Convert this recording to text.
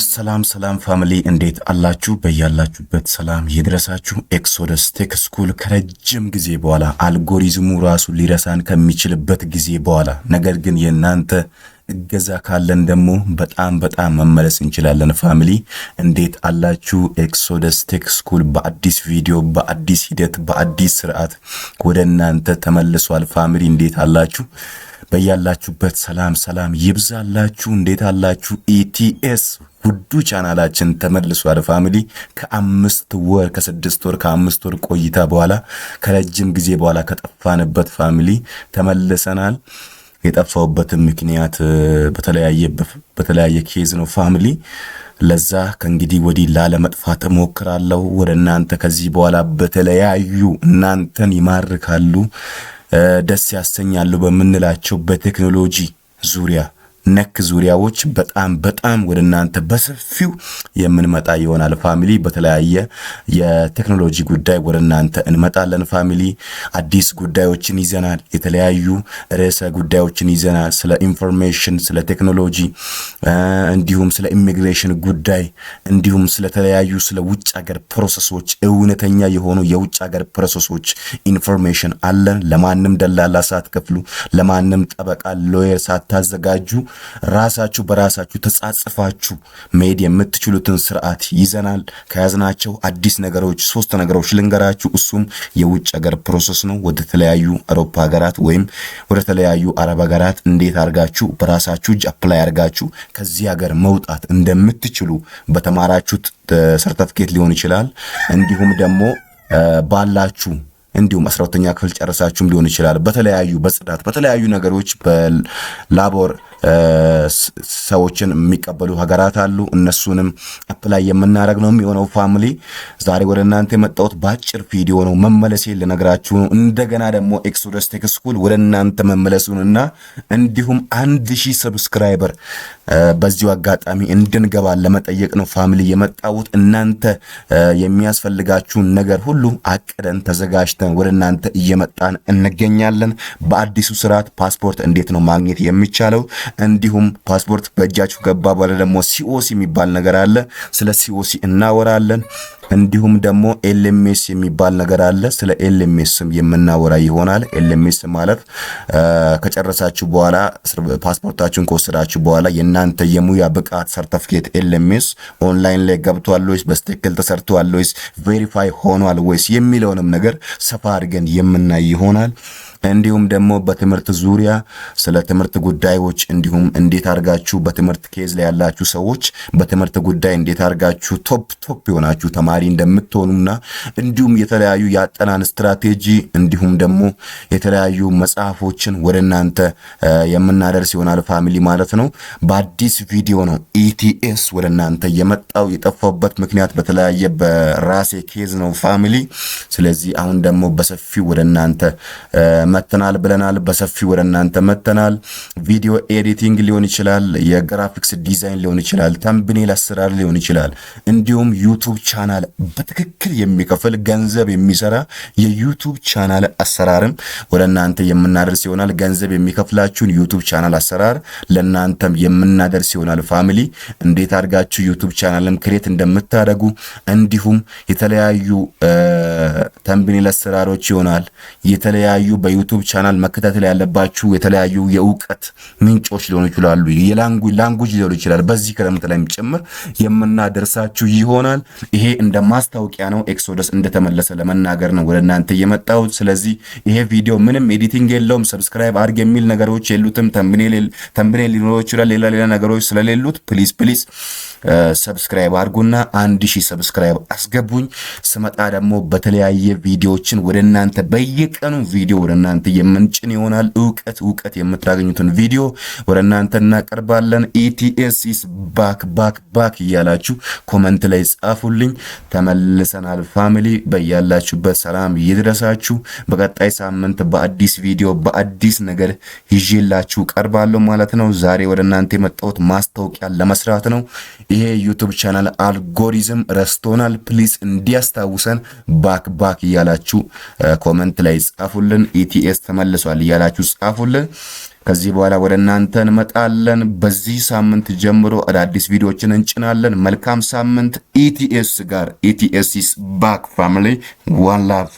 ሰላም ፋሚሊ እንዴት አላችሁ? በያላችሁበት ሰላም ይድረሳችሁ። ኤክሶደስ ቴክ ስኩል ከረጅም ጊዜ በኋላ አልጎሪዝሙ ራሱ ሊረሳን ከሚችልበት ጊዜ በኋላ ነገር ግን የናንተ እገዛ ካለን ደግሞ በጣም መመለስ እንችላለን። ፋሚሊ እንዴት አላችሁ? ኤክሶደስ ቴክ ስኩል በአዲስ ቪዲዮ፣ በአዲስ ሂደት፣ በአዲስ ስርዓት ወደ እናንተ ተመልሷል። ፋሚሊ እንዴት አላችሁ? በያላችሁበት ሰላም ይብዛላችሁ። እንዴት አላችሁ? ኢቲኤስ ውዱ ቻናላችን ተመልሷል። ፋሚሊ ከአምስት ወር ቆይታ በኋላ ከረጅም ጊዜ በኋላ ከጠፋንበት ፋሚሊ ተመልሰናል። የጠፋውበትም ምክንያት በተለያየ ኬዝ ነው ፋሚሊ። ለዛ ከእንግዲህ ወዲህ ላለመጥፋት እሞክራለሁ። ወደ እናንተ ከዚህ በኋላ በተለያዩ እናንተን ይማርካሉ፣ ደስ ያሰኛሉ በምንላቸው በቴክኖሎጂ ዙሪያ ነክ ዙሪያዎች በጣም ወደ እናንተ በሰፊው የምንመጣ ይሆናል ፋሚሊ። በተለያየ የቴክኖሎጂ ጉዳይ ወደ እናንተ እንመጣለን ፋሚሊ። አዲስ ጉዳዮችን ይዘናል፣ የተለያዩ ርዕሰ ጉዳዮችን ይዘናል። ስለ ኢንፎርሜሽን፣ ስለ ቴክኖሎጂ እንዲሁም ስለ ኢሚግሬሽን ጉዳይ እንዲሁም ስለተለያዩ ስለ ውጭ ሀገር ፕሮሰሶች፣ እውነተኛ የሆኑ የውጭ ሀገር ፕሮሰሶች ኢንፎርሜሽን አለን። ለማንም ደላላ ሳትከፍሉ፣ ለማንም ጠበቃ ሎየር ሳታዘጋጁ ራሳችሁ በራሳችሁ ተጻጽፋችሁ መሄድ የምትችሉትን ስርዓት ይዘናል። ከያዝናቸው አዲስ ነገሮች 3 ነገሮች ልንገራችሁ። እሱም የውጭ ሀገር ፕሮሰስ ነው። ወደ ተለያዩ አውሮፓ ሀገራት ወይም ወደ ተለያዩ አረብ ሀገራት እንዴት አድርጋችሁ በራሳችሁ እጅ አፕላይ አድርጋችሁ ከዚህ ሀገር መውጣት እንደምትችሉ በተማራችሁት ሰርተፊኬት ሊሆን ይችላል። እንዲሁም ደግሞ ባላችሁ እንዲሁም 12ኛ ክፍል ጨርሳችሁም ሊሆን ይችላል። በጽዳት በተለያዩ ነገሮች በላቦር ሰዎችን የሚቀበሉ ሀገራት አሉ። እነሱንም አፕላይ የምናደርግ ነው የሚሆነው ፋሚሊ። ዛሬ ወደ እናንተ የመጣሁት በአጭር ቪዲዮ ነው። መመለሴን ልነግራችሁ ነው። እንደገና ደግሞ ኤክሶደስ ቴክ ስኩል ወደ እናንተ መመለሱንና እንዲሁም 1000 ሰብስክራይበር በዚሁ አጋጣሚ እንድንገባ ለመጠየቅ ነው ፋሚሊ የመጣሁት። እናንተ የሚያስፈልጋችሁን ነገር ሁሉ አቅደን ተዘጋጅተን ወደ እናንተ እየመጣን እንገኛለን። በአዲሱ ስርዓት ፓስፖርት እንዴት ነው ማግኘት የሚቻለው? እንዲሁም ፓስፖርት በእጃችሁ ገባ በኋላ ደግሞ ሲኦሲ የሚባል ነገር አለ። ስለ ሲኦሲ እናወራለን። እንዲሁም ደግሞ ኤልኤምኤስ የሚባል ነገር አለ። ስለ ኤልኤምኤስም የምናወራ ይሆናል። ኤልኤምኤስ ማለት ከጨረሳችሁ በኋላ ፓስፖርታችሁን ከወሰዳችሁ በኋላ የናንተ የሙያ ብቃት ሰርቲፊኬት ኤልኤምኤስ ኦንላይን ላይ ገብቷል ወይስ በትክክል ተሰርቷል ወይስ ቬሪፋይ ሆኗል ወይስ የሚለውንም ነገር ሰፋ አድርገን የምናይ ይሆናል። እንዲሁም ደግሞ በትምህርት ዙሪያ ስለ ትምህርት ጉዳዮች እንዲሁም እንዴት አድርጋችሁ በትምህርት ኬዝ ላይ ያላችሁ ሰዎች በትምህርት ጉዳይ እንዴት አድርጋችሁ ቶፕ የሆናችሁ ተማሪ እንደምትሆኑና እንዲሁም የተለያዩ የአጠናን ስትራቴጂ እንዲሁም ደግሞ የተለያዩ መጽሐፎችን ወደ እናንተ የምናደርስ ይሆናል ፋሚሊ ማለት ነው። በአዲስ ቪዲዮ ነው ኢቲኤስ ወደ እናንተ የመጣው። የጠፋበት ምክንያት በተለያየ በራሴ ኬዝ ነው ፋሚሊ። ስለዚህ አሁን ደግሞ በሰፊው ወደ እናንተ መተናል ብለናል። በሰፊው ወደ እናንተ መተናል። ቪዲዮ ኤዲቲንግ ሊሆን ይችላል፣ የግራፊክስ ዲዛይን ሊሆን ይችላል፣ ተምብኔል አሰራር ሊሆን ይችላል። እንዲሁም ዩቲዩብ ቻናል በትክክል የሚከፍል ገንዘብ የሚሰራ የዩቲዩብ ቻናል አሰራርም ወደ እናንተ የምናደርስ ይሆናል። ገንዘብ የሚከፍላችሁን ዩቲዩብ ቻናል አሰራር ለእናንተም የምናደርስ ይሆናል ፋሚሊ። እንዴት አድርጋችሁ ዩቲዩብ ቻናልም ክሬት እንደምታደርጉ እንዲሁም የተለያዩ ተምብኔል አሰራሮች ይሆናል። የተለያዩ በዩቲዩብ ቻናል መከታተል ያለባችሁ የተለያዩ የእውቀት ምንጮች ሊሆኑ ይችላሉ፣ ላንጉጅ ሊሆኑ ይችላል። በዚህ ክረምት ላይም ጭምር የምናደርሳችሁ ይሆናል። ይሄ እንደ ማስታወቂያ ነው። ኤክሶደስ እንደተመለሰ ለመናገር ነው ወደ እናንተ የመጣው። ስለዚህ ይሄ ቪዲዮ ምንም ኤዲቲንግ የለውም። ሰብስክራይብ አድርግ የሚል ነገሮች የሉትም። ተምብኔል ሊኖር ይችላል፣ ሌላ ነገሮች ስለሌሉት ፕሊዝ ሰብስክራይብ አድርጉና 1000 ሰብስክራይብ አስገቡኝ። ስመጣ ደግሞ በተለያየ ቪዲዮዎችን ወደ እናንተ በየቀኑ ቪዲዮ ወደ እናንተ የምንጭን ይሆናል። እውቀት የምታገኙትን ቪዲዮ ወደ እናንተ እናቀርባለን። ኢቲኤስ ኢስ ባክ እያላችሁ ኮመንት ላይ ጻፉልኝ። ተመልሰናል ፋሚሊ። በያላችሁበት ሰላም ይድረሳችሁ። በቀጣይ ሳምንት በአዲስ ቪዲዮ በአዲስ ነገር ይዤላችሁ ቀርባለሁ ማለት ነው። ዛሬ ወደ እናንተ የመጣሁት ማስታወቂያ ለመስራት ነው። ይሄ ዩቲዩብ ቻናል አልጎሪዝም ረስቶናል። ፕሊዝ እንዲያስታውሰን ባክ እያላችሁ ኮመንት ላይ ጻፉልን። ኢቲኤስ ተመልሷል እያላችሁ ጻፉልን። ከዚህ በኋላ ወደ እናንተ እንመጣለን። በዚህ ሳምንት ጀምሮ አዳዲስ ቪዲዮዎችን እንጭናለን። መልካም ሳምንት። ኢቲኤስ ጋር ኢቲኤስ ኢስ ባክ ፋሚሊ ዋን ላቭ